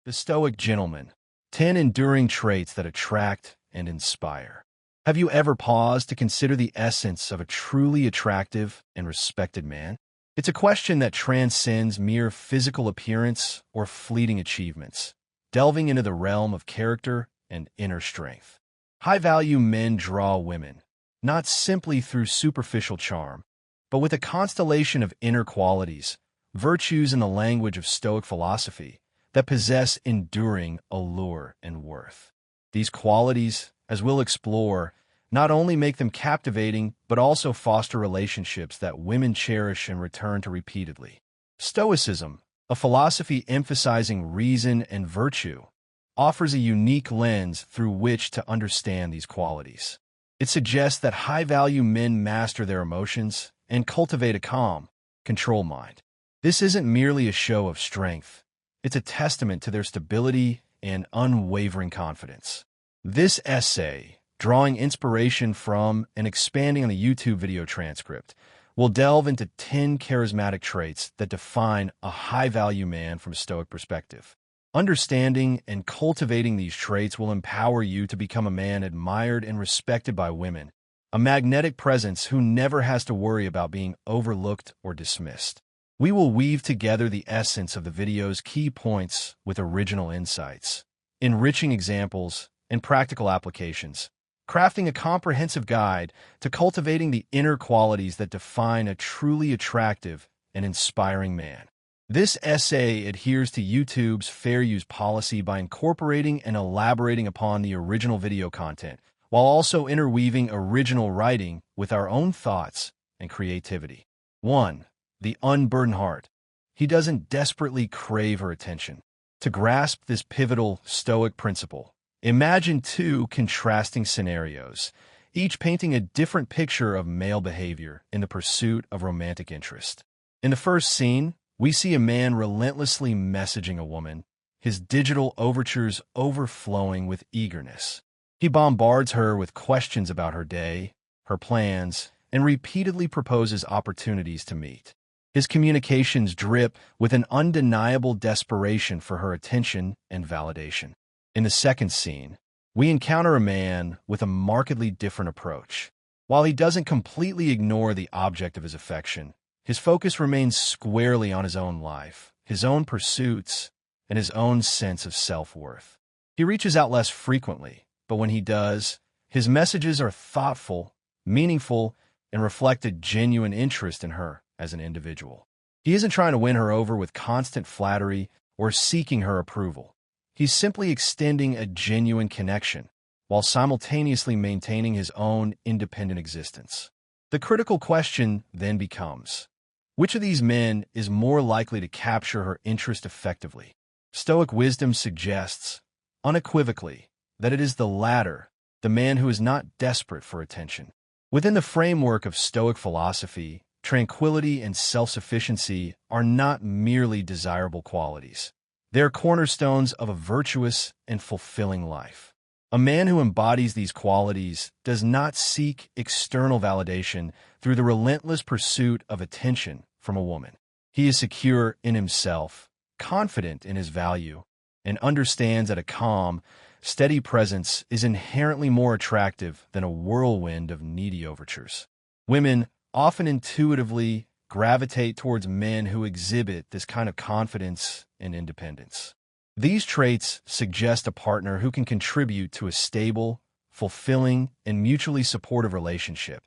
The Stoic Gentleman. 10 enduring traits that attract and inspire. Have you ever paused to consider the essence of a truly attractive and respected man? It's a question that transcends mere physical appearance or fleeting achievements, delving into the realm of character and inner strength. High-value men draw women, not simply through superficial charm, but with a constellation of inner qualities, virtues in the language of Stoic philosophy, that possess enduring allure and worth. These qualities, as we'll explore, not only make them captivating, but also foster relationships that women cherish and return to repeatedly. Stoicism, a philosophy emphasizing reason and virtue, offers a unique lens through which to understand these qualities. It suggests that high-value men master their emotions and cultivate a calm, controlled mind. This isn't merely a show of strength. It's a testament to their stability and unwavering confidence. This essay, drawing inspiration from and expanding on the YouTube video transcript, will delve into 10 charismatic traits that define a high-value man from a Stoic perspective. Understanding and cultivating these traits will empower you to become a man admired and respected by women, a magnetic presence who never has to worry about being overlooked or dismissed. We will weave together the essence of the video's key points with original insights, enriching examples, and practical applications, crafting a comprehensive guide to cultivating the inner qualities that define a truly attractive and inspiring man. This essay adheres to YouTube's fair use policy by incorporating and elaborating upon the original video content, while also interweaving original writing with our own thoughts and creativity. 1. The unburdened heart. He doesn't desperately crave her attention. To grasp this pivotal Stoic principle, imagine two contrasting scenarios, each painting a different picture of male behavior in the pursuit of romantic interest. In the first scene, we see a man relentlessly messaging a woman, his digital overtures overflowing with eagerness. He bombards her with questions about her day, her plans, and repeatedly proposes opportunities to meet. His communications drip with an undeniable desperation for her attention and validation. In the second scene, we encounter a man with a markedly different approach. While he doesn't completely ignore the object of his affection, his focus remains squarely on his own life, his own pursuits, and his own sense of self-worth. He reaches out less frequently, but when he does, his messages are thoughtful, meaningful, and reflect a genuine interest in her as an individual. He isn't trying to win her over with constant flattery or seeking her approval. He's simply extending a genuine connection while simultaneously maintaining his own independent existence. The critical question then becomes, which of these men is more likely to capture her interest effectively? Stoic wisdom suggests, unequivocally, that it is the latter, the man who is not desperate for attention. Within the framework of Stoic philosophy, tranquility and self-sufficiency are not merely desirable qualities. They are cornerstones of a virtuous and fulfilling life. A man who embodies these qualities does not seek external validation through the relentless pursuit of attention from a woman. He is secure in himself, confident in his value, and understands that a calm, steady presence is inherently more attractive than a whirlwind of needy overtures. Women often intuitively gravitate towards men who exhibit this kind of confidence and independence. These traits suggest a partner who can contribute to a stable, fulfilling, and mutually supportive relationship,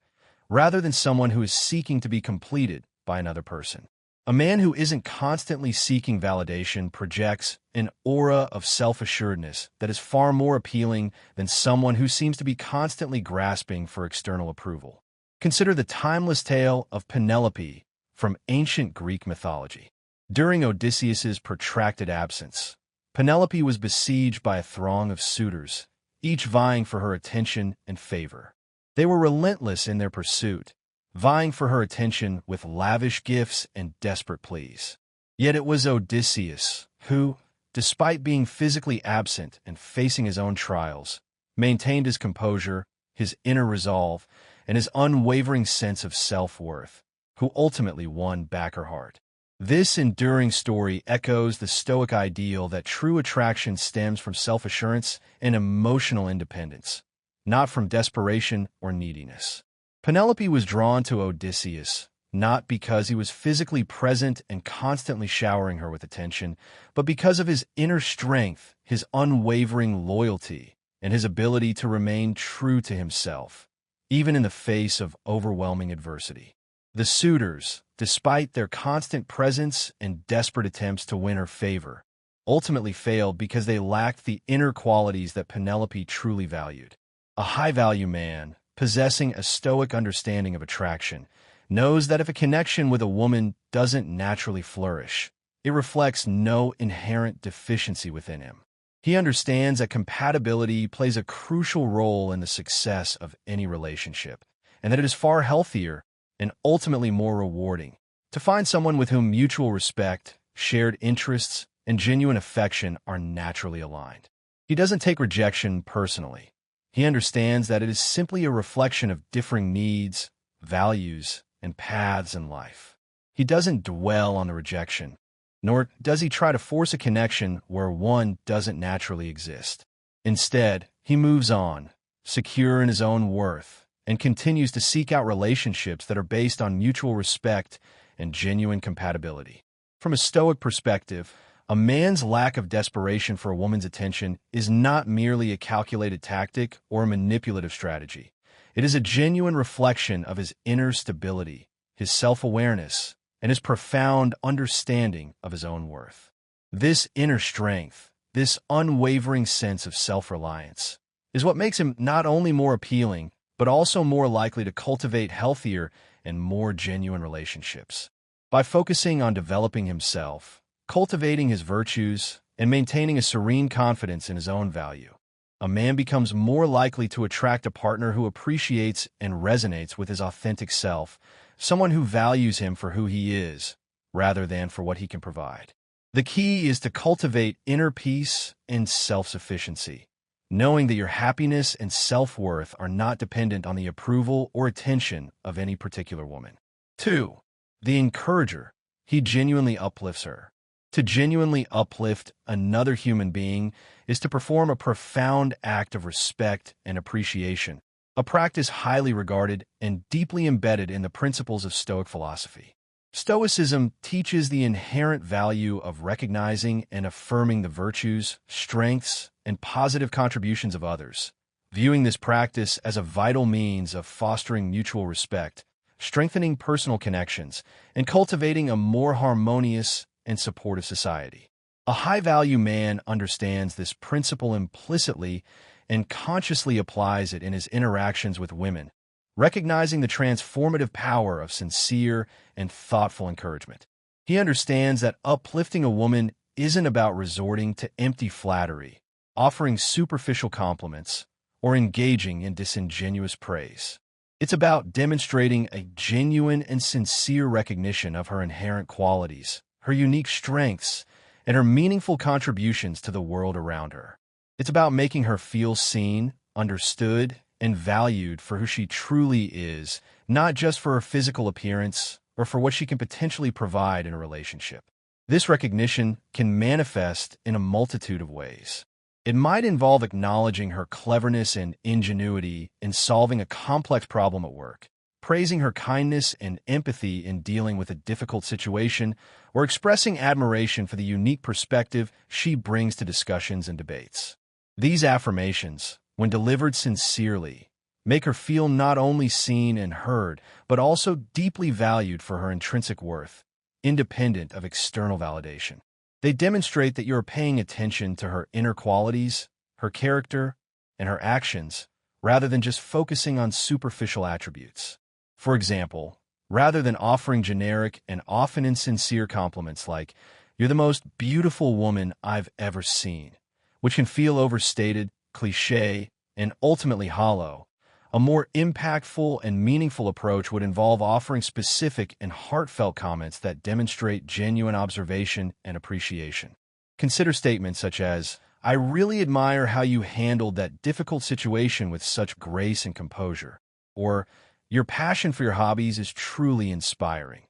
rather than someone who is seeking to be completed by another person. A man who isn't constantly seeking validation projects an aura of self-assuredness that is far more appealing than someone who seems to be constantly grasping for external approval. Consider the timeless tale of Penelope from ancient Greek mythology. During Odysseus's protracted absence, Penelope was besieged by a throng of suitors, each vying for her attention and favor. They were relentless in their pursuit, vying for her attention with lavish gifts and desperate pleas. Yet it was Odysseus who, despite being physically absent and facing his own trials, maintained his composure, his inner resolve, and his unwavering sense of self-worth, who ultimately won back her heart. This enduring story echoes the Stoic ideal that true attraction stems from self-assurance and emotional independence, not from desperation or neediness. Penelope was drawn to Odysseus, not because he was physically present and constantly showering her with attention, but because of his inner strength, his unwavering loyalty, and his ability to remain true to himself, even in the face of overwhelming adversity. The suitors, despite their constant presence and desperate attempts to win her favor, ultimately failed because they lacked the inner qualities that Penelope truly valued. A high-value man, possessing a Stoic understanding of attraction, knows that if a connection with a woman doesn't naturally flourish, it reflects no inherent deficiency within him. He understands that compatibility plays a crucial role in the success of any relationship, and that it is far healthier and ultimately more rewarding to find someone with whom mutual respect, shared interests, and genuine affection are naturally aligned. He doesn't take rejection personally. He understands that it is simply a reflection of differing needs, values, and paths in life. He doesn't dwell on the rejection, nor does he try to force a connection where one doesn't naturally exist. Instead, he moves on, secure in his own worth, and continues to seek out relationships that are based on mutual respect and genuine compatibility. From a Stoic perspective, a man's lack of desperation for a woman's attention is not merely a calculated tactic or a manipulative strategy. It is a genuine reflection of his inner stability, his self-awareness, and his profound understanding of his own worth. This inner strength, this unwavering sense of self-reliance, is what makes him not only more appealing, but also more likely to cultivate healthier and more genuine relationships. By focusing on developing himself, cultivating his virtues, and maintaining a serene confidence in his own value, a man becomes more likely to attract a partner who appreciates and resonates with his authentic self, someone who values him for who he is, rather than for what he can provide. The key is to cultivate inner peace and self-sufficiency, knowing that your happiness and self-worth are not dependent on the approval or attention of any particular woman. 2. The encourager. He genuinely uplifts her. To genuinely uplift another human being is to perform a profound act of respect and appreciation, a practice highly regarded and deeply embedded in the principles of Stoic philosophy. Stoicism teaches the inherent value of recognizing and affirming the virtues, strengths, and positive contributions of others, viewing this practice as a vital means of fostering mutual respect, strengthening personal connections, and cultivating a more harmonious and supportive society. A high-value man understands this principle implicitly and consciously applies it in his interactions with women, recognizing the transformative power of sincere and thoughtful encouragement. He understands that uplifting a woman isn't about resorting to empty flattery, offering superficial compliments, or engaging in disingenuous praise. It's about demonstrating a genuine and sincere recognition of her inherent qualities, her unique strengths, and her meaningful contributions to the world around her. It's about making her feel seen, understood, and valued for who she truly is, not just for her physical appearance or for what she can potentially provide in a relationship. This recognition can manifest in a multitude of ways. It might involve acknowledging her cleverness and ingenuity in solving a complex problem at work, praising her kindness and empathy in dealing with a difficult situation, or expressing admiration for the unique perspective she brings to discussions and debates. These affirmations, when delivered sincerely, make her feel not only seen and heard, but also deeply valued for her intrinsic worth, independent of external validation. They demonstrate that you are paying attention to her inner qualities, her character, and her actions, rather than just focusing on superficial attributes. For example, rather than offering generic and often insincere compliments like, "You're the most beautiful woman I've ever seen," which can feel overstated, cliché, and ultimately hollow, a more impactful and meaningful approach would involve offering specific and heartfelt comments that demonstrate genuine observation and appreciation. Consider statements such as, "I really admire how you handled that difficult situation with such grace and composure," or, "Your passion for your hobbies is truly inspiring."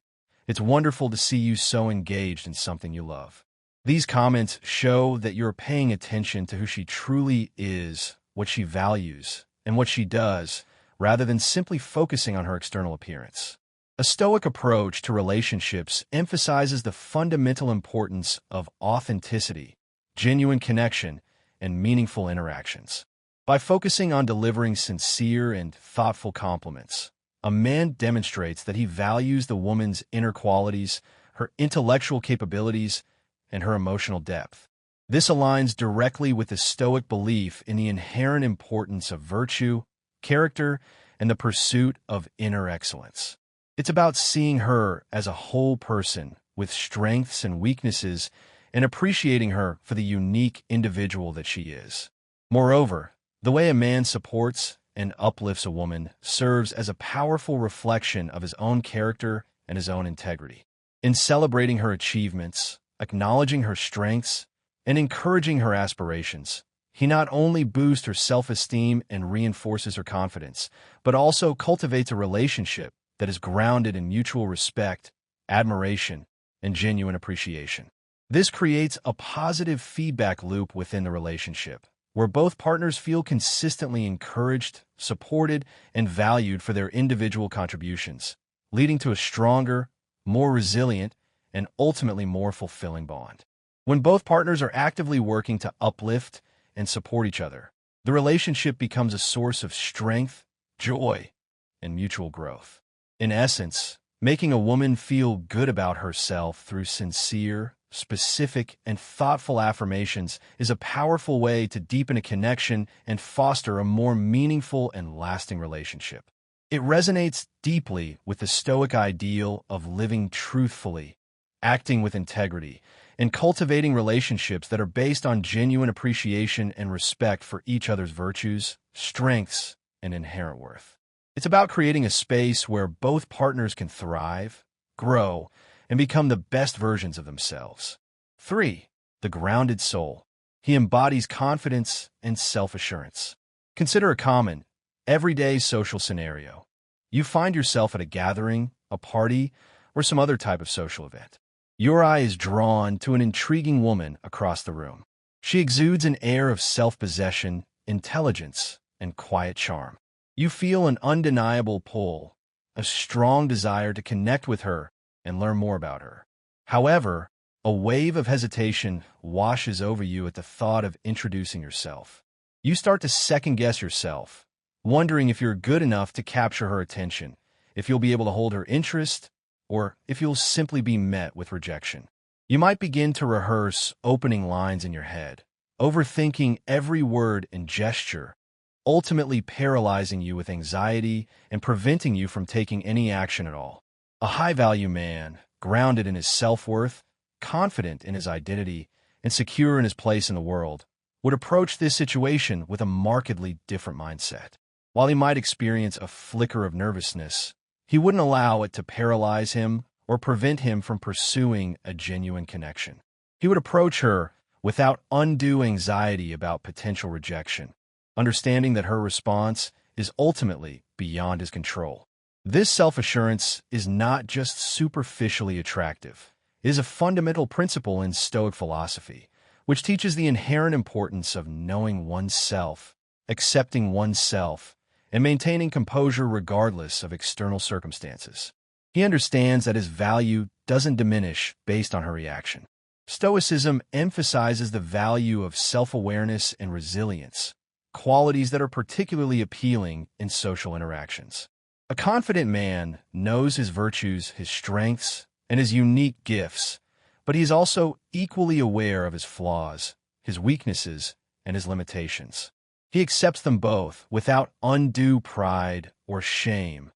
It's wonderful to see you so engaged in something you love. These comments show that you're paying attention to who she truly is, what she values, and what she does, rather than simply focusing on her external appearance. A Stoic approach to relationships emphasizes the fundamental importance of authenticity, genuine connection, and meaningful interactions. By focusing on delivering sincere and thoughtful compliments, a man demonstrates that he values the woman's inner qualities, her intellectual capabilities, and her emotional depth. This aligns directly with the Stoic belief in the inherent importance of virtue, character, and the pursuit of inner excellence. It's about seeing her as a whole person with strengths and weaknesses and appreciating her for the unique individual that she is. Moreover, the way a man supports and uplifts a woman serves as a powerful reflection of his own character and his own integrity. In celebrating her achievements, acknowledging her strengths, and encouraging her aspirations, he not only boosts her self-esteem and reinforces her confidence, but also cultivates a relationship that is grounded in mutual respect, admiration, and genuine appreciation. This creates a positive feedback loop within the relationship, where both partners feel consistently encouraged, supported, and valued for their individual contributions, leading to a stronger, more resilient, and ultimately more fulfilling bond. When both partners are actively working to uplift and support each other, the relationship becomes a source of strength, joy, and mutual growth. In essence, making a woman feel good about herself through sincere, specific, and thoughtful affirmations is a powerful way to deepen a connection and foster a more meaningful and lasting relationship. It resonates deeply with the Stoic ideal of living truthfully, acting with integrity, and cultivating relationships that are based on genuine appreciation and respect for each other's virtues, strengths, and inherent worth. It's about creating a space where both partners can thrive, grow, and become the best versions of themselves. 3. The grounded soul. He embodies confidence and self-assurance. Consider a common, everyday social scenario. You find yourself at a gathering, a party, or some other type of social event. Your eye is drawn to an intriguing woman across the room. She exudes an air of self-possession, intelligence, and quiet charm. You feel an undeniable pull, a strong desire to connect with her and learn more about her. However, a wave of hesitation washes over you at the thought of introducing yourself. You start to second-guess yourself, wondering if you're good enough to capture her attention, if you'll be able to hold her interest, or if you'll simply be met with rejection. You might begin to rehearse opening lines in your head, overthinking every word and gesture, ultimately paralyzing you with anxiety and preventing you from taking any action at all. A high-value man, grounded in his self-worth, confident in his identity, and secure in his place in the world, would approach this situation with a markedly different mindset. While he might experience a flicker of nervousness, he wouldn't allow it to paralyze him or prevent him from pursuing a genuine connection. He would approach her without undue anxiety about potential rejection, understanding that her response is ultimately beyond his control. This self-assurance is not just superficially attractive. It is a fundamental principle in Stoic philosophy, which teaches the inherent importance of knowing oneself, accepting oneself, and maintaining composure regardless of external circumstances. He understands that his value doesn't diminish based on her reaction. Stoicism emphasizes the value of self-awareness and resilience, qualities that are particularly appealing in social interactions. A confident man knows his virtues, his strengths, and his unique gifts, but he is also equally aware of his flaws, his weaknesses, and his limitations. He accepts them both without undue pride or shame,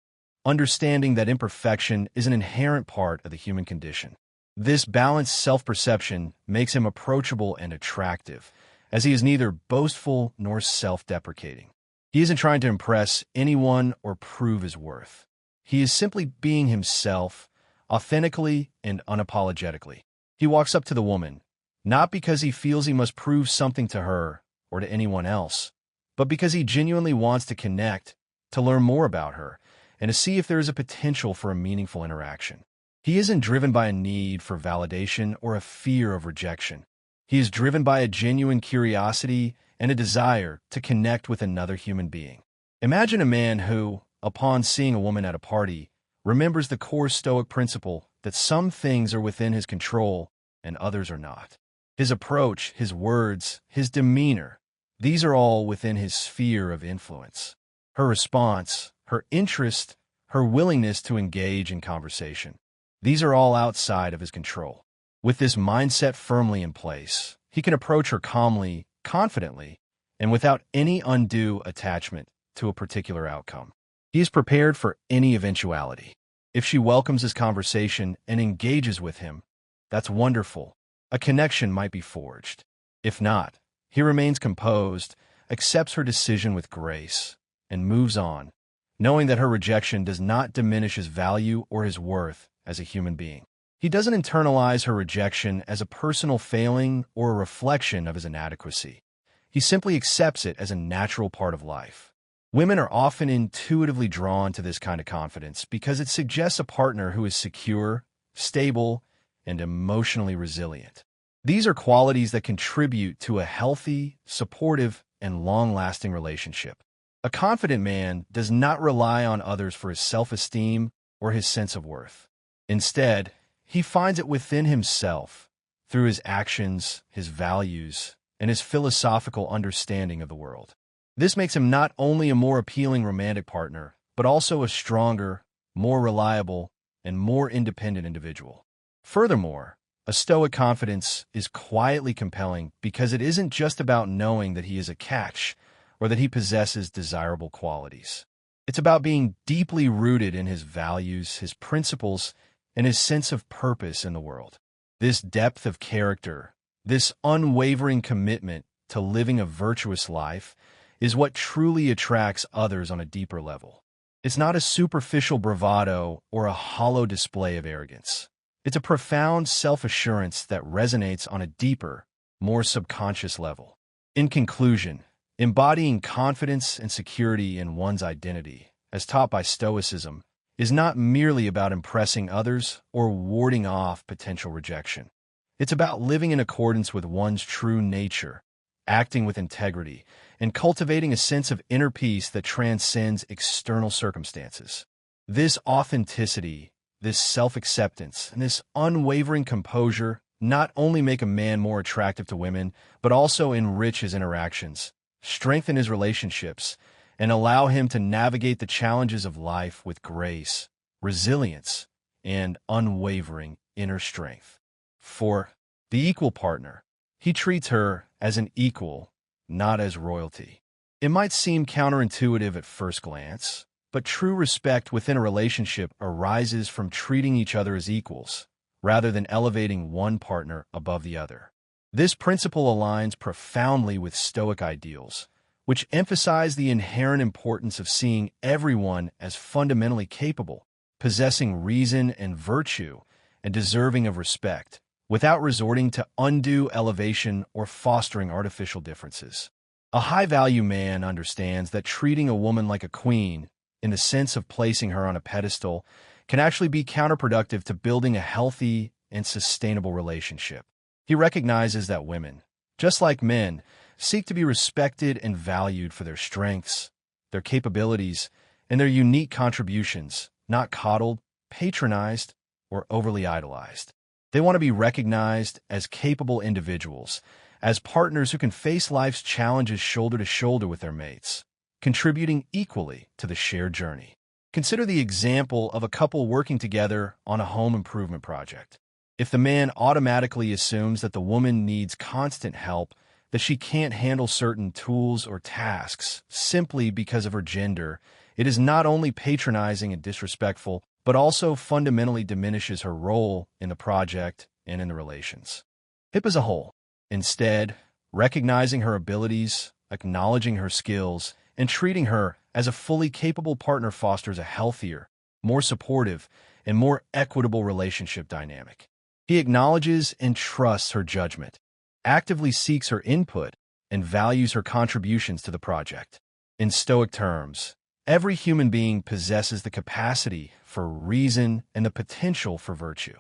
understanding that imperfection is an inherent part of the human condition. This balanced self-perception makes him approachable and attractive, as he is neither boastful nor self-deprecating. He isn't trying to impress anyone or prove his worth. He is simply being himself, authentically and unapologetically. He walks up to the woman, not because he feels he must prove something to her or to anyone else, but because he genuinely wants to connect, to learn more about her, and to see if there is a potential for a meaningful interaction. He isn't driven by a need for validation or a fear of rejection. He is driven by a genuine curiosity and a desire to connect with another human being. Imagine a man who, upon seeing a woman at a party, remembers the core Stoic principle that some things are within his control and others are not. His approach, his words, his demeanor, these are all within his sphere of influence. Her response, her interest, her willingness to engage in conversation, these are all outside of his control. With this mindset firmly in place, he can approach her calmly, confidently, and without any undue attachment to a particular outcome. He is prepared for any eventuality. If she welcomes his conversation and engages with him, that's wonderful. A connection might be forged. If not, he remains composed, accepts her decision with grace, and moves on, knowing that her rejection does not diminish his value or his worth as a human being. He doesn't internalize her rejection as a personal failing or a reflection of his inadequacy. He simply accepts it as a natural part of life. Women are often intuitively drawn to this kind of confidence because it suggests a partner who is secure, stable, and emotionally resilient. These are qualities that contribute to a healthy, supportive, and long-lasting relationship. A confident man does not rely on others for his self-esteem or his sense of worth. Instead, he finds it within himself, through his actions, his values, and his philosophical understanding of the world. This makes him not only a more appealing romantic partner, but also a stronger, more reliable, and more independent individual. Furthermore, a Stoic confidence is quietly compelling because it isn't just about knowing that he is a catch or that he possesses desirable qualities. It's about being deeply rooted in his values, his principles, and his sense of purpose in the world. This depth of character, this unwavering commitment to living a virtuous life, is what truly attracts others on a deeper level. It's not a superficial bravado or a hollow display of arrogance. It's a profound self-assurance that resonates on a deeper, more subconscious level. In conclusion, embodying confidence and security in one's identity, as taught by Stoicism, is not merely about impressing others or warding off potential rejection. It's about living in accordance with one's true nature, acting with integrity, and cultivating a sense of inner peace that transcends external circumstances. This authenticity, this self-acceptance, and this unwavering composure not only make a man more attractive to women, but also enrich his interactions, strengthen his relationships, and allow him to navigate the challenges of life with grace, resilience, and unwavering inner strength. For the equal partner, he treats her as an equal, not as royalty. It might seem counterintuitive at first glance, but true respect within a relationship arises from treating each other as equals, rather than elevating one partner above the other. This principle aligns profoundly with Stoic ideals, which emphasize the inherent importance of seeing everyone as fundamentally capable, possessing reason and virtue, and deserving of respect, without resorting to undue elevation or fostering artificial differences. A high-value man understands that treating a woman like a queen, in the sense of placing her on a pedestal, can actually be counterproductive to building a healthy and sustainable relationship. He recognizes that women, just like men, seek to be respected and valued for their strengths, their capabilities, and their unique contributions, not coddled, patronized, or overly idolized. They want to be recognized as capable individuals, as partners who can face life's challenges shoulder to shoulder with their mates, contributing equally to the shared journey. Consider the example of a couple working together on a home improvement project. If the man automatically assumes that the woman needs constant help, that she can't handle certain tools or tasks simply because of her gender, it is not only patronizing and disrespectful, but also fundamentally diminishes her role in the project and in the relations. Hip as a whole. Instead, recognizing her abilities, acknowledging her skills, and treating her as a fully capable partner fosters a healthier, more supportive, and more equitable relationship dynamic. He acknowledges and trusts her judgment, actively seeks her input, and values her contributions to the project. In Stoic terms, Every human being possesses the capacity for reason and the potential for virtue.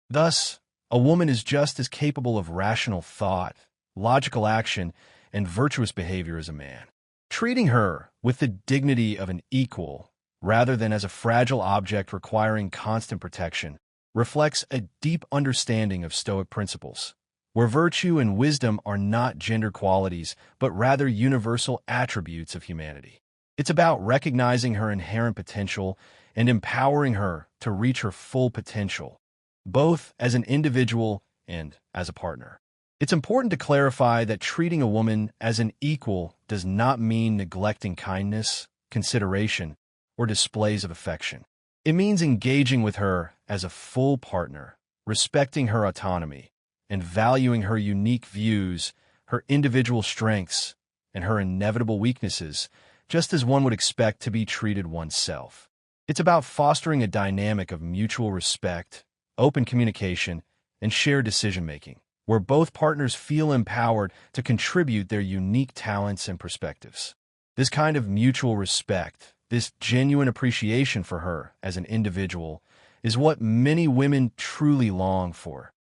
Thus, a woman is just as capable of rational thought, logical action, and virtuous behavior as a man. Treating her with the dignity of an equal, rather than as a fragile object requiring constant protection, reflects a deep understanding of Stoic principles, where virtue and wisdom are not gender qualities, but rather universal attributes of humanity. It's about recognizing her inherent potential and empowering her to reach her full potential, both as an individual and as a partner. It's important to clarify that treating a woman as an equal does not mean neglecting kindness, consideration, or displays of affection. It means engaging with her as a full partner, respecting her autonomy, and valuing her unique views, her individual strengths, and her inevitable weaknesses, just as one would expect to be treated oneself. It's about fostering a dynamic of mutual respect, open communication, and shared decision-making, where both partners feel empowered to contribute their unique talents and perspectives. This kind of mutual respect, this genuine appreciation for her as an individual, is what many women truly long for.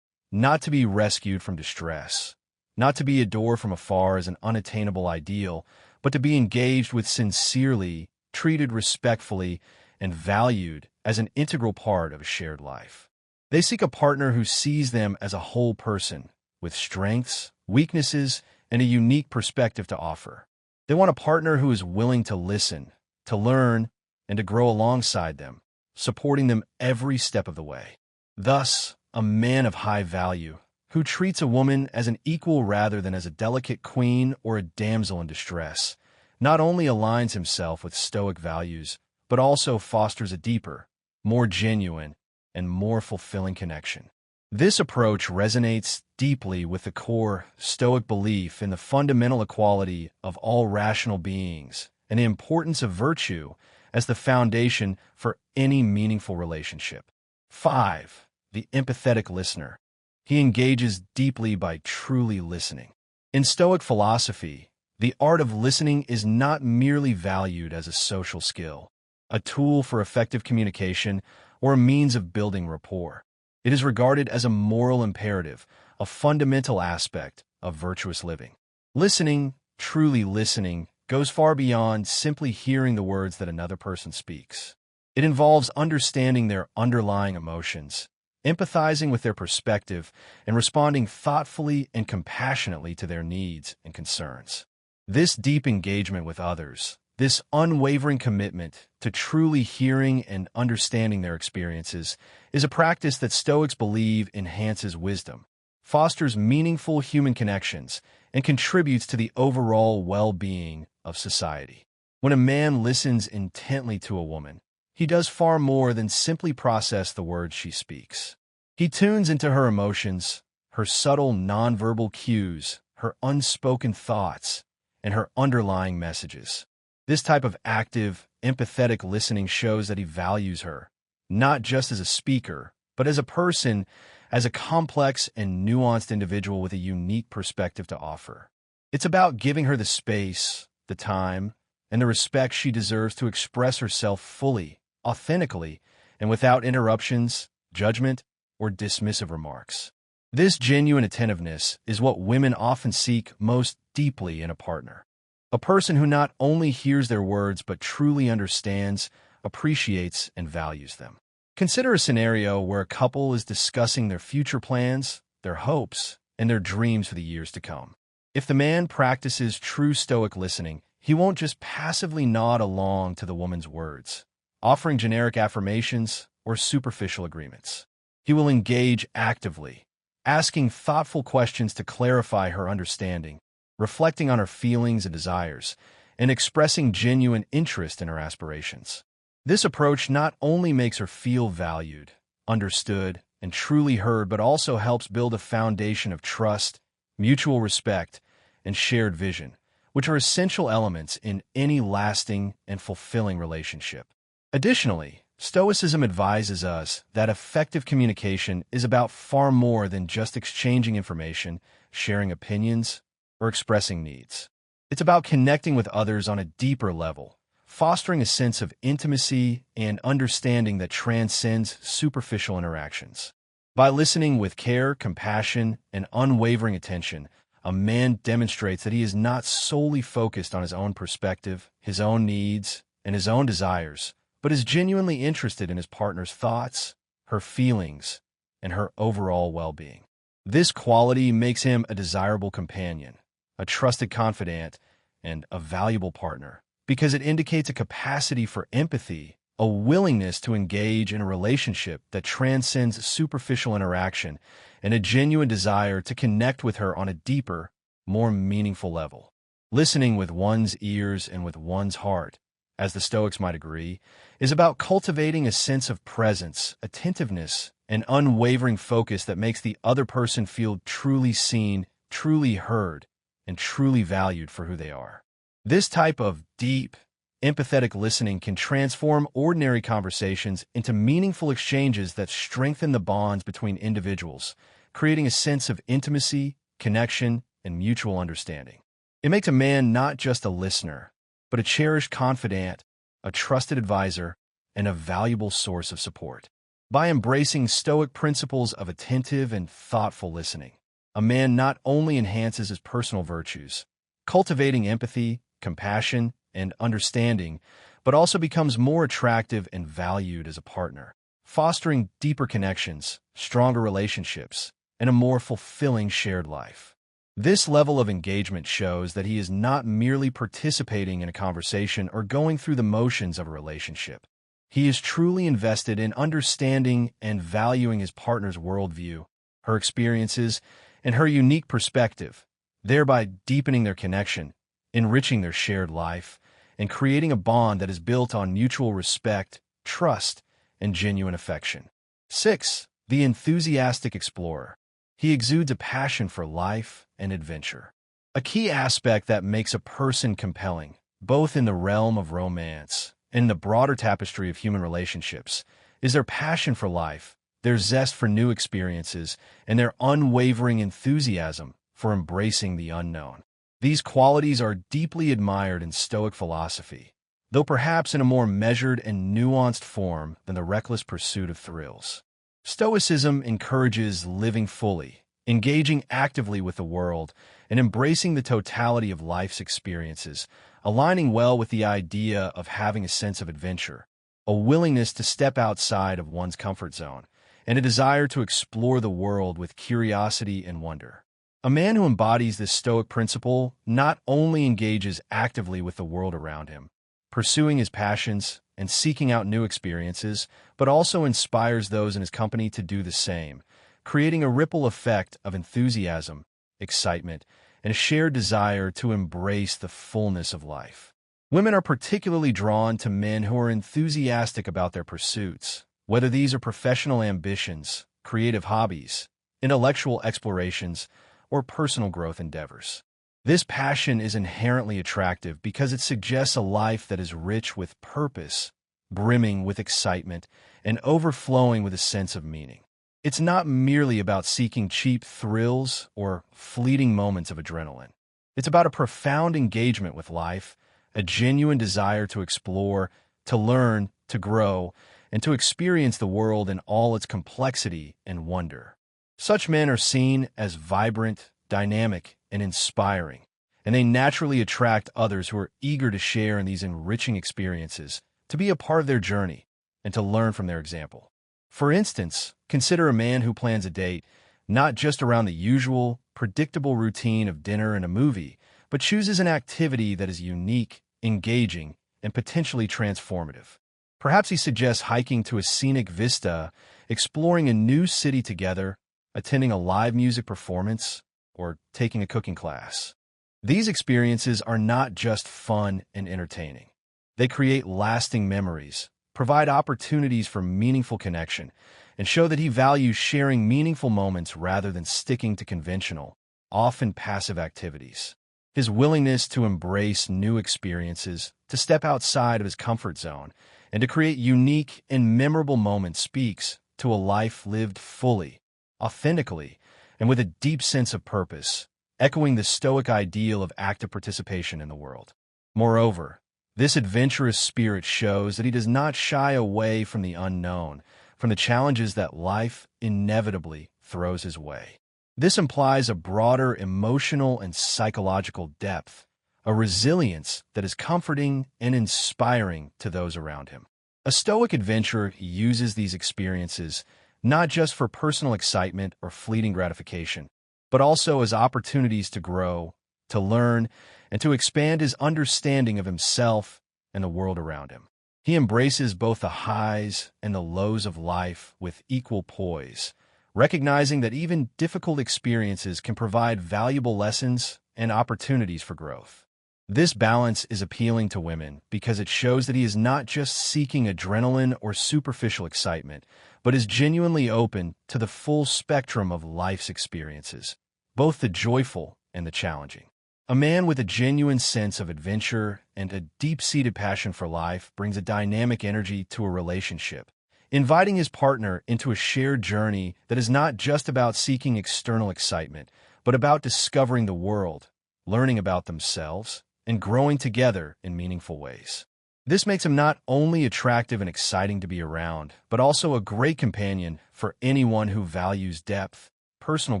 Not to be rescued from distress, not to be adored from afar as an unattainable ideal, but to be engaged with sincerely, treated respectfully, and valued as an integral part of a shared life. They seek a partner who sees them as a whole person, with strengths, weaknesses, and a unique perspective to offer. They want a partner who is willing to listen, to learn, and to grow alongside them, supporting them every step of the way. Thus, a man of high value, who treats a woman as an equal rather than as a delicate queen or a damsel in distress, not only aligns himself with Stoic values, but also fosters a deeper, more genuine, and more fulfilling connection. This approach resonates deeply with the core Stoic belief in the fundamental equality of all rational beings and the importance of virtue as the foundation for any meaningful relationship. 5. The empathetic listener. He engages deeply by truly listening. In Stoic philosophy, the art of listening is not merely valued as a social skill, a tool for effective communication, or a means of building rapport. It is regarded as a moral imperative, a fundamental aspect of virtuous living. Listening, truly listening, goes far beyond simply hearing the words that another person speaks. It involves understanding their underlying emotions, empathizing with their perspective, and responding thoughtfully and compassionately to their needs and concerns. This deep engagement with others, this unwavering commitment to truly hearing and understanding their experiences, is a practice that Stoics believe enhances wisdom, fosters meaningful human connections, and contributes to the overall well-being of society. When a man listens intently to a woman, he does far more than simply process the words she speaks. He tunes into her emotions, her subtle nonverbal cues, her unspoken thoughts, and her underlying messages. This type of active, empathetic listening shows that he values her, not just as a speaker, but as a person, as a complex and nuanced individual with a unique perspective to offer. It's about giving her the space, the time, and the respect she deserves to express herself fully, authentically, and without interruptions, judgment, or dismissive remarks. This genuine attentiveness is what women often seek most deeply in a partner. A person who not only hears their words but truly understands, appreciates, and values them. Consider a scenario where a couple is discussing their future plans, their hopes, and their dreams for the years to come. If the man practices true Stoic listening, he won't just passively nod along to the woman's words, offering generic affirmations or superficial agreements. He will engage actively, asking thoughtful questions to clarify her understanding, reflecting on her feelings and desires, and expressing genuine interest in her aspirations. This approach not only makes her feel valued, understood, and truly heard, but also helps build a foundation of trust, mutual respect, and shared vision, which are essential elements in any lasting and fulfilling relationship. Additionally, Stoicism advises us that effective communication is about far more than just exchanging information, sharing opinions, or expressing needs. It's about connecting with others on a deeper level, fostering a sense of intimacy and understanding that transcends superficial interactions. By listening with care, compassion, and unwavering attention, a man demonstrates that he is not solely focused on his own perspective, his own needs, and his own desires, but is genuinely interested in his partner's thoughts, her feelings, and her overall well-being. This quality makes him a desirable companion, a trusted confidant, and a valuable partner, because it indicates a capacity for empathy, a willingness to engage in a relationship that transcends superficial interaction, and a genuine desire to connect with her on a deeper, more meaningful level. Listening with one's ears and with one's heart, as the Stoics might agree, is about cultivating a sense of presence, attentiveness, and unwavering focus that makes the other person feel truly seen, truly heard, and truly valued for who they are. This type of deep, empathetic listening can transform ordinary conversations into meaningful exchanges that strengthen the bonds between individuals, creating a sense of intimacy, connection, and mutual understanding. It makes a man not just a listener, but a cherished confidant, a trusted advisor, and a valuable source of support. By embracing Stoic principles of attentive and thoughtful listening, a man not only enhances his personal virtues, cultivating empathy, compassion, and understanding, but also becomes more attractive and valued as a partner, fostering deeper connections, stronger relationships, and a more fulfilling shared life. This level of engagement shows that he is not merely participating in a conversation or going through the motions of a relationship. He is truly invested in understanding and valuing his partner's worldview, her experiences, and her unique perspective, thereby deepening their connection, enriching their shared life, and creating a bond that is built on mutual respect, trust, and genuine affection. 6. The enthusiastic explorer. He exudes a passion for life and adventure. A key aspect that makes a person compelling, both in the realm of romance and in the broader tapestry of human relationships, is their passion for life, their zest for new experiences, and their unwavering enthusiasm for embracing the unknown. These qualities are deeply admired in Stoic philosophy, though perhaps in a more measured and nuanced form than the reckless pursuit of thrills. Stoicism encourages living fully, engaging actively with the world, and embracing the totality of life's experiences, aligning well with the idea of having a sense of adventure, a willingness to step outside of one's comfort zone, and a desire to explore the world with curiosity and wonder. A man who embodies this Stoic principle not only engages actively with the world around him, pursuing his passions and seeking out new experiences, but also inspires those in his company to do the same, creating a ripple effect of enthusiasm, excitement, and a shared desire to embrace the fullness of life. Women are particularly drawn to men who are enthusiastic about their pursuits, whether these are professional ambitions, creative hobbies, intellectual explorations, or personal growth endeavors. This passion is inherently attractive because it suggests a life that is rich with purpose, brimming with excitement, and overflowing with a sense of meaning. It's not merely about seeking cheap thrills or fleeting moments of adrenaline. It's about a profound engagement with life, a genuine desire to explore, to learn, to grow, and to experience the world in all its complexity and wonder. Such men are seen as vibrant, dynamic, and inspiring, and they naturally attract others who are eager to share in these enriching experiences, to be a part of their journey, and to learn from their example. For instance, consider a man who plans a date not just around the usual, predictable routine of dinner and a movie, but chooses an activity that is unique, engaging, and potentially transformative. Perhaps he suggests hiking to a scenic vista, exploring a new city together, attending a live music performance, or taking a cooking class. These experiences are not just fun and entertaining. They create lasting memories, provide opportunities for meaningful connection, and show that he values sharing meaningful moments rather than sticking to conventional, often passive activities. His willingness to embrace new experiences, to step outside of his comfort zone, and to create unique and memorable moments speaks to a life lived fully, authentically, and with a deep sense of purpose, echoing the Stoic ideal of active participation in the world. Moreover, This adventurous spirit shows that he does not shy away from the unknown, from the challenges that life inevitably throws his way. This implies a broader emotional and psychological depth, a resilience that is comforting and inspiring to those around him. A Stoic adventurer uses these experiences not just for personal excitement or fleeting gratification, but also as opportunities to grow, to learn, and to expand his understanding of himself and the world around him. He embraces both the highs and the lows of life with equal poise, recognizing that even difficult experiences can provide valuable lessons and opportunities for growth. This balance is appealing to women because it shows that he is not just seeking adrenaline or superficial excitement, but is genuinely open to the full spectrum of life's experiences, both the joyful and the challenging. A man with a genuine sense of adventure and a deep-seated passion for life brings a dynamic energy to a relationship, inviting his partner into a shared journey that is not just about seeking external excitement, but about discovering the world, learning about themselves, and growing together in meaningful ways. This makes him not only attractive and exciting to be around, but also a great companion for anyone who values depth, personal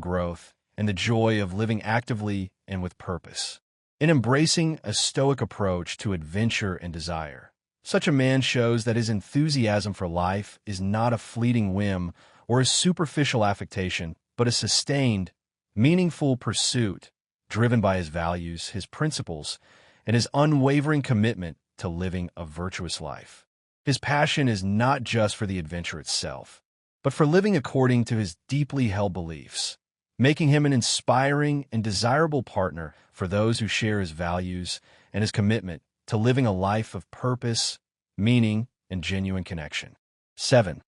growth, and the joy of living actively and with purpose. In embracing a Stoic approach to adventure and desire, such a man shows that his enthusiasm for life is not a fleeting whim or a superficial affectation, but a sustained, meaningful pursuit driven by his values, his principles, and his unwavering commitment to living a virtuous life. His passion is not just for the adventure itself, but for living according to his deeply held beliefs, making him an inspiring and desirable partner for those who share his values and his commitment to living a life of purpose, meaning, and genuine connection. 7.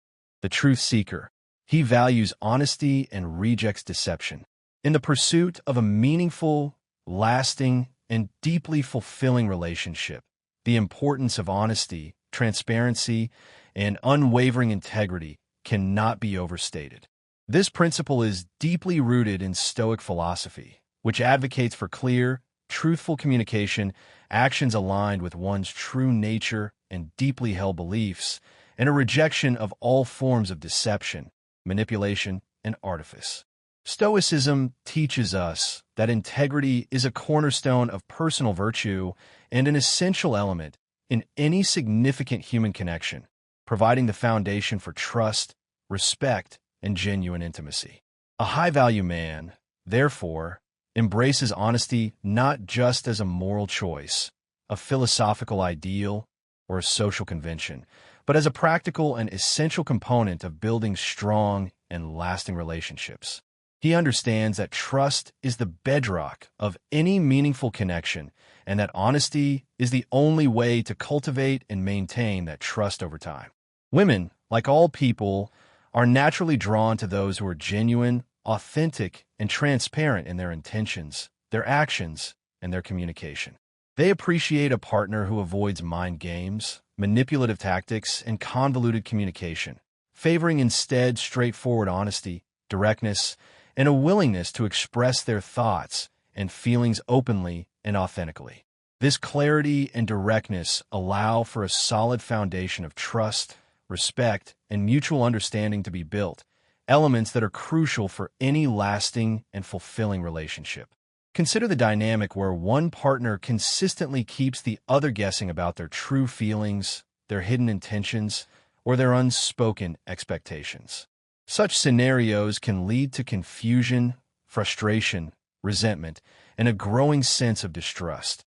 The truth seeker. He values honesty and rejects deception. In the pursuit of a meaningful, lasting, and deeply fulfilling relationship, the importance of honesty, transparency, and unwavering integrity cannot be overstated. This principle is deeply rooted in Stoic philosophy, which advocates for clear, truthful communication, actions aligned with one's true nature and deeply held beliefs, and a rejection of all forms of deception, manipulation, and artifice. Stoicism teaches us that integrity is a cornerstone of personal virtue and an essential element in any significant human connection, providing the foundation for trust, respect, and genuine intimacy. A high-value man, therefore, embraces honesty not just as a moral choice, a philosophical ideal, or a social convention, but as a practical and essential component of building strong and lasting relationships. He understands that trust is the bedrock of any meaningful connection, and that honesty is the only way to cultivate and maintain that trust over time. Women, like all people, are naturally drawn to those who are genuine, authentic, and transparent in their intentions, their actions, and their communication. They appreciate a partner who avoids mind games, manipulative tactics, and convoluted communication, favoring instead straightforward honesty, directness, and a willingness to express their thoughts and feelings openly and authentically. This clarity and directness allow for a solid foundation of trust, respect, and mutual understanding to be built, elements that are crucial for any lasting and fulfilling relationship. Consider the dynamic where one partner consistently keeps the other guessing about their true feelings, their hidden intentions, or their unspoken expectations. Such scenarios can lead to confusion, frustration, resentment, and a growing sense of distrust,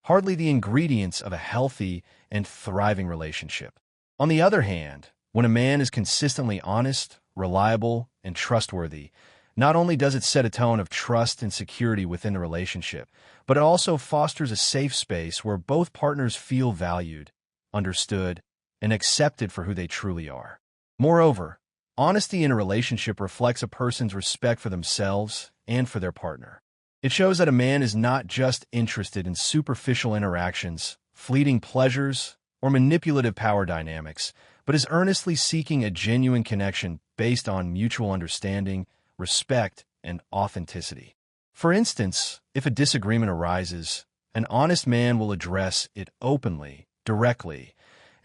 hardly the ingredients of a healthy and thriving relationship. On the other hand, when a man is consistently honest, reliable, and trustworthy, not only does it set a tone of trust and security within the relationship, but it also fosters a safe space where both partners feel valued, understood, and accepted for who they truly are. Moreover, honesty in a relationship reflects a person's respect for themselves and for their partner. It shows that a man is not just interested in superficial interactions, fleeting pleasures, or manipulative power dynamics, but is earnestly seeking a genuine connection based on mutual understanding, respect, and authenticity. For instance, if a disagreement arises, An honest man will address it openly, directly,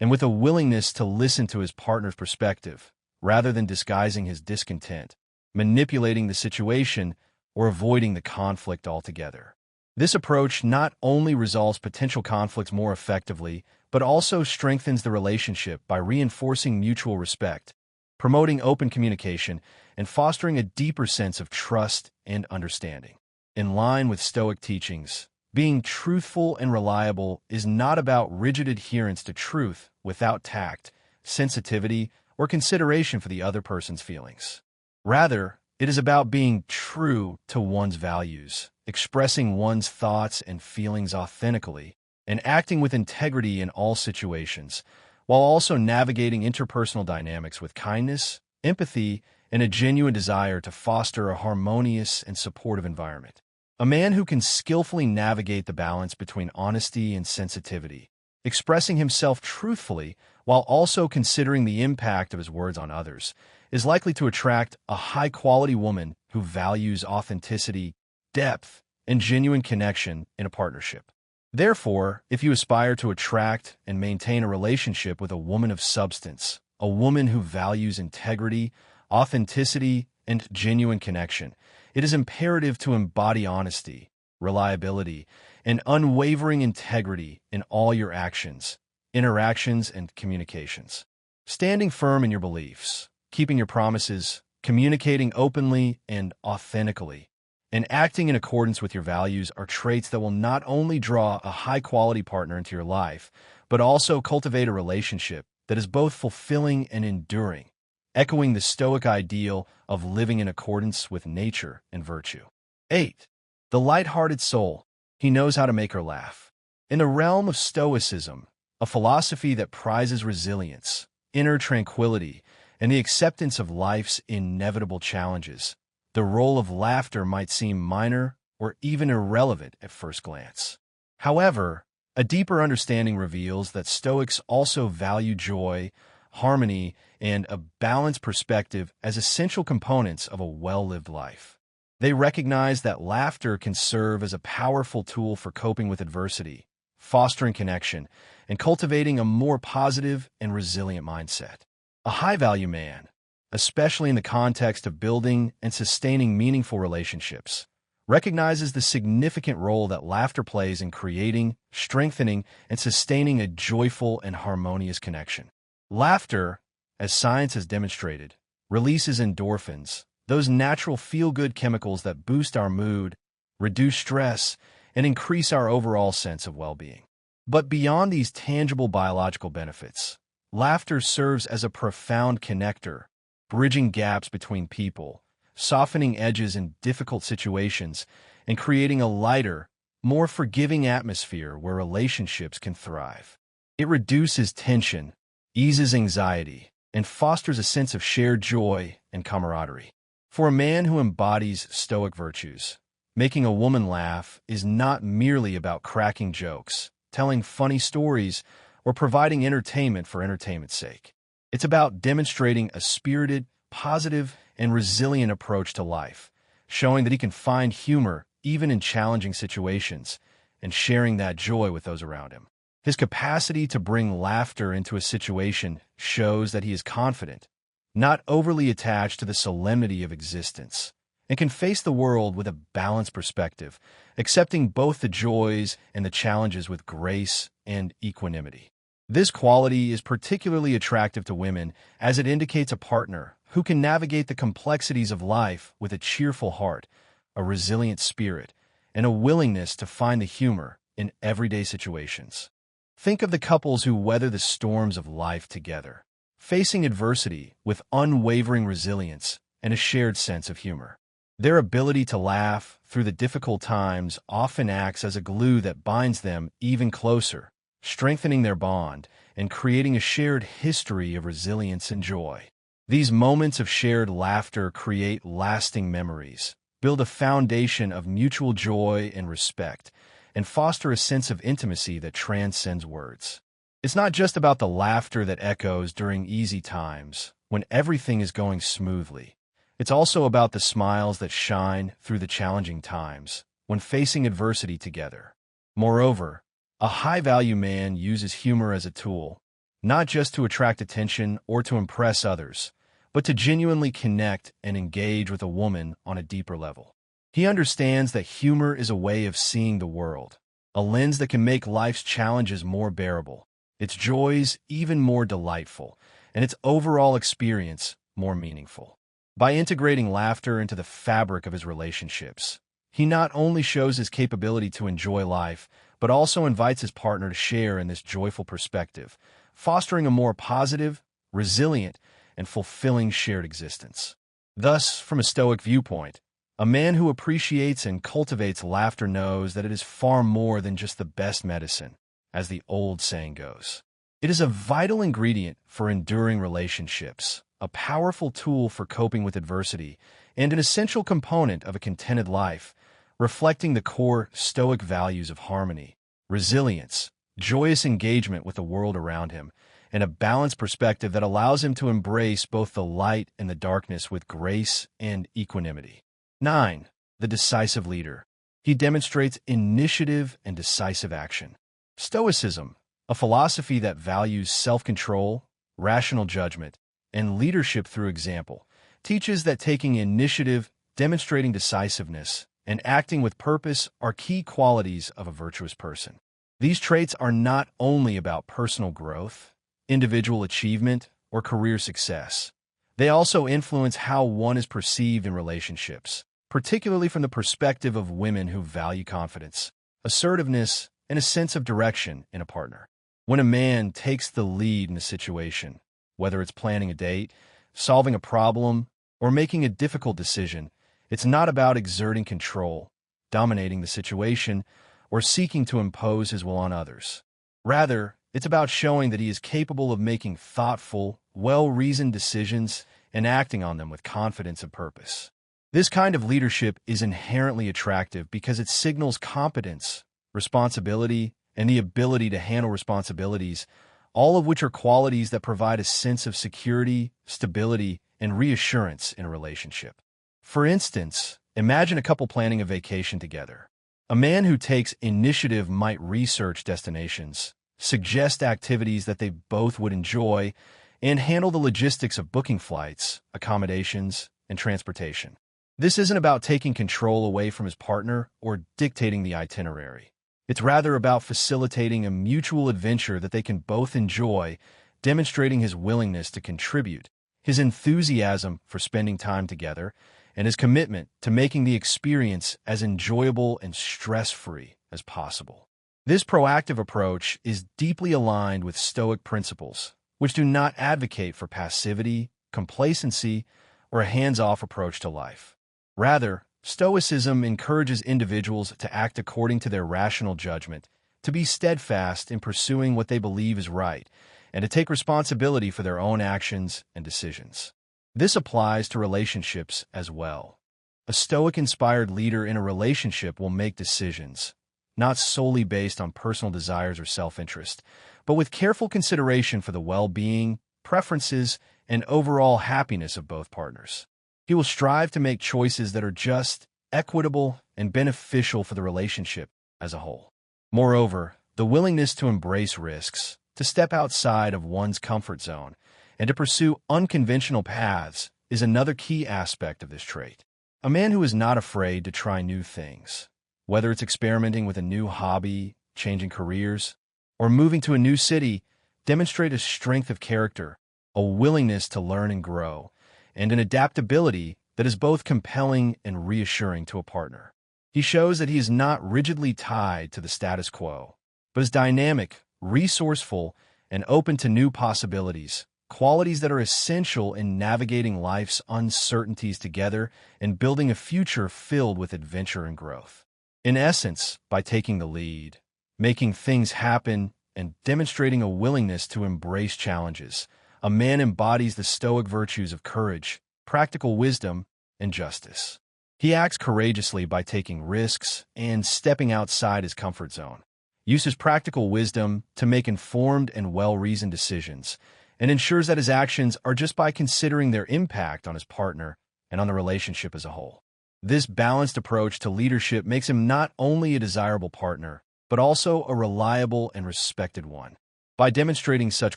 and with a willingness to listen to his partner's perspective, rather than disguising his discontent, manipulating the situation, or avoiding the conflict altogether. This approach not only resolves potential conflicts more effectively, but also strengthens the relationship by reinforcing mutual respect, promoting open communication, and fostering a deeper sense of trust and understanding. In line with Stoic teachings, being truthful and reliable is not about rigid adherence to truth without tact, sensitivity, or consideration for the other person's feelings. Rather, it is about being true to one's values, expressing one's thoughts and feelings authentically, and acting with integrity in all situations, while also navigating interpersonal dynamics with kindness, empathy, and a genuine desire to foster a harmonious and supportive environment. A man who can skillfully navigate the balance between honesty and sensitivity, expressing himself truthfully while also considering the impact of his words on others, is likely to attract a high-quality woman who values authenticity, depth, and genuine connection in a partnership. Therefore, if you aspire to attract and maintain a relationship with a woman of substance, a woman who values integrity, authenticity, and genuine connection, it is imperative to embody honesty, reliability, and unwavering integrity in all your actions, interactions, and communications. Standing firm in your beliefs, keeping your promises, communicating openly and authentically, and acting in accordance with your values are traits that will not only draw a high-quality partner into your life, but also cultivate a relationship that is both fulfilling and enduring, echoing the Stoic ideal of living in accordance with nature and virtue. 8. The light-hearted soul. He knows how to make her laugh. In the realm of Stoicism, a philosophy that prizes resilience, inner tranquility, and the acceptance of life's inevitable challenges, the role of laughter might seem minor or even irrelevant at first glance. However, a deeper understanding reveals that Stoics also value joy, harmony, and a balanced perspective as essential components of a well-lived life. They recognize that laughter can serve as a powerful tool for coping with adversity, fostering connection, and cultivating a more positive and resilient mindset. A high-value man, especially in the context of building and sustaining meaningful relationships, recognizes the significant role that laughter plays in creating, strengthening, and sustaining a joyful and harmonious connection. Laughter, as science has demonstrated, releases endorphins, those natural feel-good chemicals that boost our mood, reduce stress, and increase our overall sense of well-being. But beyond these tangible biological benefits, laughter serves as a profound connector, bridging gaps between people, softening edges in difficult situations, and creating a lighter, more forgiving atmosphere where relationships can thrive. It reduces tension, eases anxiety, and fosters a sense of shared joy and camaraderie. For a man who embodies Stoic virtues, making a woman laugh is not merely about cracking jokes, telling funny stories, or providing entertainment for entertainment's sake. It's about demonstrating a spirited, positive, and resilient approach to life, showing that he can find humor even in challenging situations, and sharing that joy with those around him. His capacity to bring laughter into a situation shows that he is confident, not overly attached to the solemnity of existence, and can face the world with a balanced perspective, accepting both the joys and the challenges with grace and equanimity. This quality is particularly attractive to women as it indicates a partner who can navigate the complexities of life with a cheerful heart, a resilient spirit, and a willingness to find the humor in everyday situations. Think of the couples who weather the storms of life together, facing adversity with unwavering resilience and a shared sense of humor. Their ability to laugh through the difficult times often acts as a glue that binds them even closer, strengthening their bond and creating a shared history of resilience and joy. These moments of shared laughter create lasting memories, build a foundation of mutual joy and respect, and foster a sense of intimacy that transcends words. It's not just about the laughter that echoes during easy times, when everything is going smoothly. It's also about the smiles that shine through the challenging times, when facing adversity together. Moreover, a high-value man uses humor as a tool, not just to attract attention or to impress others, but to genuinely connect and engage with a woman on a deeper level. He understands that humor is a way of seeing the world, a lens that can make life's challenges more bearable, its joys even more delightful, and its overall experience more meaningful. By integrating laughter into the fabric of his relationships, he not only shows his capability to enjoy life, but also invites his partner to share in this joyful perspective, fostering a more positive, resilient, and fulfilling shared existence. Thus, from a Stoic viewpoint, a man who appreciates and cultivates laughter knows that it is far more than just the best medicine, as the old saying goes. It is a vital ingredient for enduring relationships, a powerful tool for coping with adversity, and an essential component of a contented life, reflecting the core Stoic values of harmony, resilience, joyous engagement with the world around him, and a balanced perspective that allows him to embrace both the light and the darkness with grace and equanimity. 9. The decisive leader. He demonstrates initiative and decisive action. Stoicism, a philosophy that values self-control, rational judgment, and leadership through example, teaches that taking initiative, demonstrating decisiveness, and acting with purpose are key qualities of a virtuous person. These traits are not only about personal growth, individual achievement, or career success. They also influence how one is perceived in relationships, particularly from the perspective of women who value confidence, assertiveness, and a sense of direction in a partner. When a man takes the lead in a situation, whether it's planning a date, solving a problem, or making a difficult decision, it's not about exerting control, dominating the situation, or seeking to impose his will on others. Rather, it's about showing that he is capable of making thoughtful, well-reasoned decisions and acting on them with confidence and purpose. This kind of leadership is inherently attractive because it signals competence, responsibility, and the ability to handle responsibilities, all of which are qualities that provide a sense of security, stability, and reassurance in a relationship. For instance, imagine a couple planning a vacation together. A man who takes initiative might research destinations, suggest activities that they both would enjoy, and handle the logistics of booking flights, accommodations, and transportation. This isn't about taking control away from his partner or dictating the itinerary. It's rather about facilitating a mutual adventure that they can both enjoy, demonstrating his willingness to contribute, his enthusiasm for spending time together, and his commitment to making the experience as enjoyable and stress-free as possible. This proactive approach is deeply aligned with Stoic principles, which do not advocate for passivity, complacency, or a hands-off approach to life. Rather, Stoicism encourages individuals to act according to their rational judgment, to be steadfast in pursuing what they believe is right, and to take responsibility for their own actions and decisions. This applies to relationships as well. A Stoic-inspired leader in a relationship will make decisions, not solely based on personal desires or self-interest, but with careful consideration for the well-being, preferences, and overall happiness of both partners. He will strive to make choices that are just, equitable, and beneficial for the relationship as a whole. Moreover, the willingness to embrace risks, to step outside of one's comfort zone, and to pursue unconventional paths is another key aspect of this trait. A man who is not afraid to try new things, whether it's experimenting with a new hobby, changing careers, or moving to a new city, demonstrates a strength of character, a willingness to learn and grow, and an adaptability that is both compelling and reassuring to a partner. He shows that he is not rigidly tied to the status quo, but is dynamic, resourceful, and open to new possibilities, qualities that are essential in navigating life's uncertainties together and building a future filled with adventure and growth. In essence, by taking the lead, making things happen, and demonstrating a willingness to embrace challenges, a man embodies the Stoic virtues of courage, practical wisdom, and justice. He acts courageously by taking risks and stepping outside his comfort zone, uses practical wisdom to make informed and well-reasoned decisions, and ensures that his actions are just by considering their impact on his partner and on the relationship as a whole. This balanced approach to leadership makes him not only a desirable partner, but also a reliable and respected one. By demonstrating such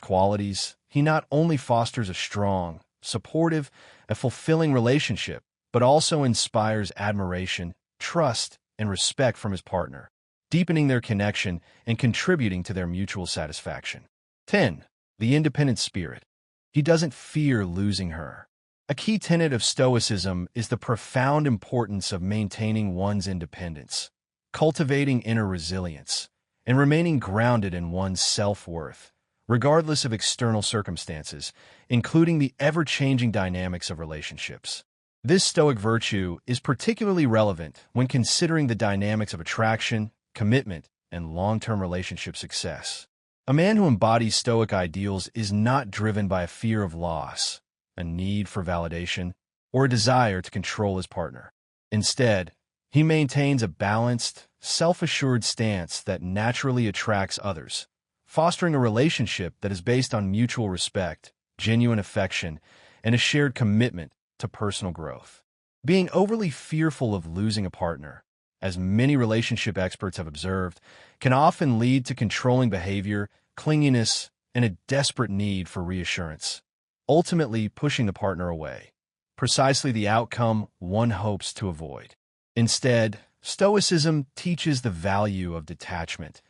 qualities, he not only fosters a strong, supportive, and fulfilling relationship, but also inspires admiration, trust, and respect from his partner, deepening their connection and contributing to their mutual satisfaction. 10. The independent spirit. He doesn't fear losing her. A key tenet of Stoicism is the profound importance of maintaining one's independence, cultivating inner resilience, and remaining grounded in one's self-worth, regardless of external circumstances, including the ever-changing dynamics of relationships. This Stoic virtue is particularly relevant when considering the dynamics of attraction, commitment, and long-term relationship success. A man who embodies Stoic ideals is not driven by a fear of loss, a need for validation, or a desire to control his partner. Instead, he maintains a balanced, self-assured stance that naturally attracts others, fostering a relationship that is based on mutual respect, genuine affection, and a shared commitment to personal growth. Being overly fearful of losing a partner, as many relationship experts have observed, can often lead to controlling behavior, clinginess, and a desperate need for reassurance, ultimately pushing the partner away, precisely the outcome one hopes to avoid. Instead, Stoicism teaches the value of detachment,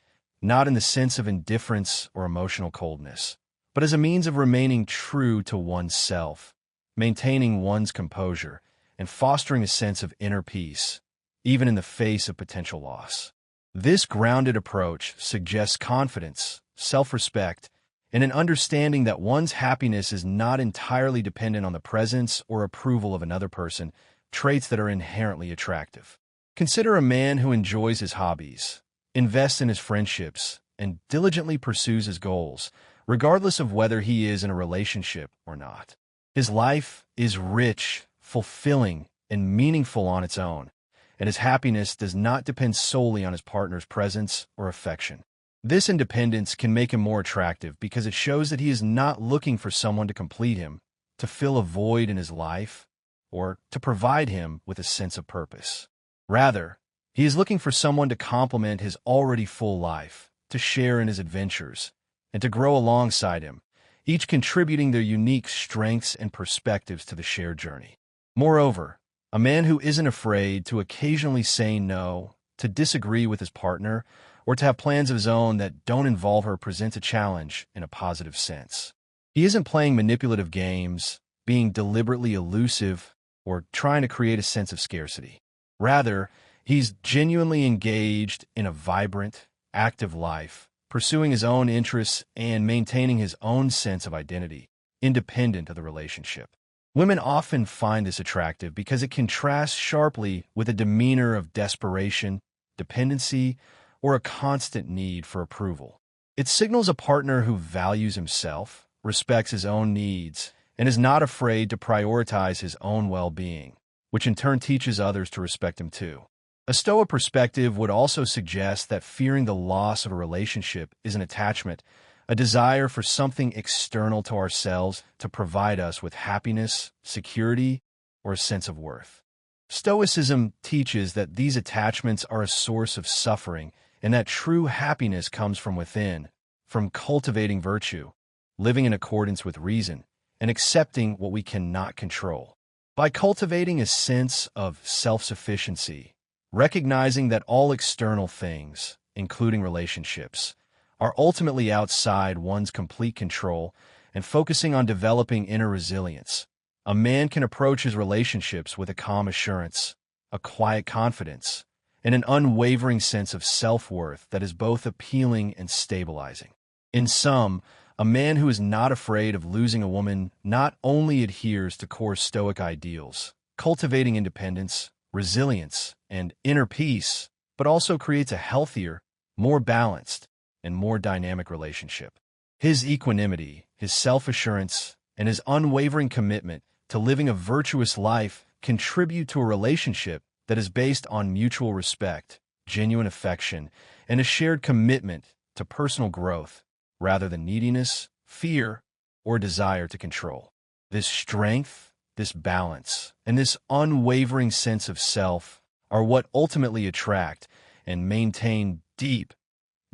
not in the sense of indifference or emotional coldness, but as a means of remaining true to oneself, maintaining one's composure, and fostering a sense of inner peace, even in the face of potential loss. This grounded approach suggests confidence, self-respect, and an understanding that one's happiness is not entirely dependent on the presence or approval of another person, traits that are inherently attractive. Consider a man who enjoys his hobbies, invests in his friendships, and diligently pursues his goals, regardless of whether he is in a relationship or not. His life is rich, fulfilling, and meaningful on its own, and his happiness does not depend solely on his partner's presence or affection. This independence can make him more attractive because it shows that he is not looking for someone to complete him, to fill a void in his life, or to provide him with a sense of purpose. Rather, he is looking for someone to complement his already full life, to share in his adventures, and to grow alongside him, each contributing their unique strengths and perspectives to the shared journey. Moreover, a man who isn't afraid to occasionally say no, to disagree with his partner, or to have plans of his own that don't involve her presents a challenge in a positive sense. He isn't playing manipulative games, being deliberately elusive, or trying to create a sense of scarcity. Rather, he's genuinely engaged in a vibrant, active life, pursuing his own interests and maintaining his own sense of identity, independent of the relationship. Women often find this attractive because it contrasts sharply with a demeanor of desperation, dependency, or a constant need for approval. It signals a partner who values himself, respects his own needs, and is not afraid to prioritize his own well-being, which in turn teaches others to respect him too. A Stoic perspective would also suggest that fearing the loss of a relationship is an attachment, a desire for something external to ourselves to provide us with happiness, security, or a sense of worth. Stoicism teaches that these attachments are a source of suffering and that true happiness comes from within, from cultivating virtue, living in accordance with reason, and accepting what we cannot control. By cultivating a sense of self-sufficiency, recognizing that all external things, including relationships, are ultimately outside one's complete control, and focusing on developing inner resilience, a man can approach his relationships with a calm assurance, a quiet confidence, and an unwavering sense of self-worth that is both appealing and stabilizing. In sum, a man who is not afraid of losing a woman not only adheres to core Stoic ideals, cultivating independence, resilience, and inner peace, but also creates a healthier, more balanced, and more dynamic relationship. His equanimity, his self-assurance, and his unwavering commitment to living a virtuous life contribute to a relationship that is based on mutual respect, genuine affection, and a shared commitment to personal growth, rather than neediness, fear, or desire to control. This strength, this balance, and this unwavering sense of self are what ultimately attract and maintain deep,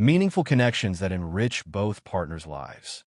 Meaningful connections that enrich both partners' lives.